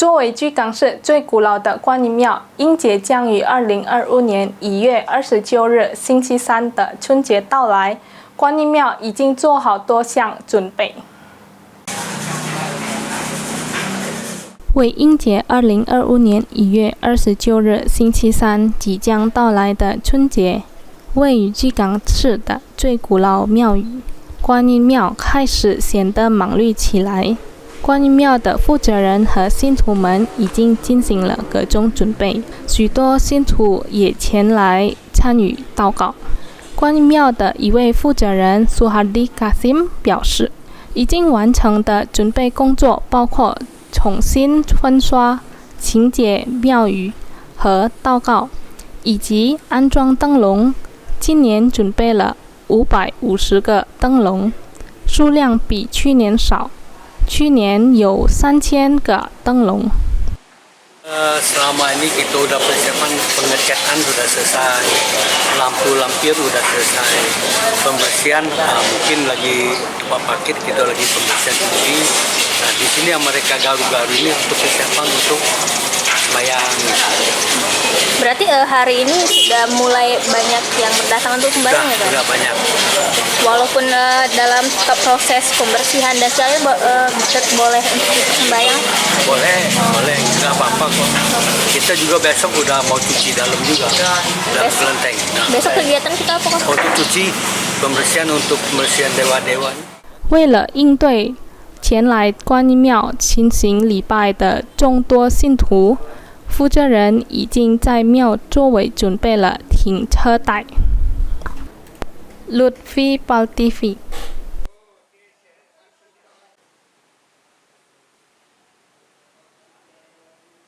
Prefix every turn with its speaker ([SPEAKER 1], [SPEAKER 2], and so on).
[SPEAKER 1] 作为巨港市最古老的观音庙，应节将于2025年1月29日星期三的春节到来。观音庙已经做好多项准备。为迎接2025年1月29日星期三即将到来的春节，位于巨港市的最古老庙宇观音庙开始显得忙碌起来。观音庙的负责人和信徒们已经进行了各种准备，许多信徒也前来参与祷告。观音庙的一位负责人苏哈迪卡辛表示，已经完成的准备工作包括重新粉刷、清洁庙宇和祷告，以及安装灯笼。今年准备了550个灯笼，数量比去年少。去年有3000个灯笼。
[SPEAKER 2] Selama ini kita udah persiapan pengecatan sudah selesai, lampu lampion sudah selesai, pembersihan mungkin lagi Pak Pakit kita lagi pembersihan ini. Nah di sini yang mereka garu-garu ini untuk persiapan untuk sembahyang.
[SPEAKER 3] Berarti hari ini sudah mulai banyak yang berdatangan untuk sembahyang ya Pak?
[SPEAKER 2] Sudah banyak.
[SPEAKER 3] Walaupun dalam proses pembersihan dan sebagainya boleh untuk sembahyang?
[SPEAKER 2] Boleh, nggak apa-apa kok. Kita juga besok udah mau cuci dalam juga, dalam kelenteng.
[SPEAKER 3] Besok kegiatan kita apa Pak?
[SPEAKER 2] Untuk cuci pembersihan untuk pembersihan dewa-dewa.
[SPEAKER 1] 为了应对前来观音庙进行礼拜的众多信徒，负责人已经在庙周围准备了停车带。Lutfi Paltivi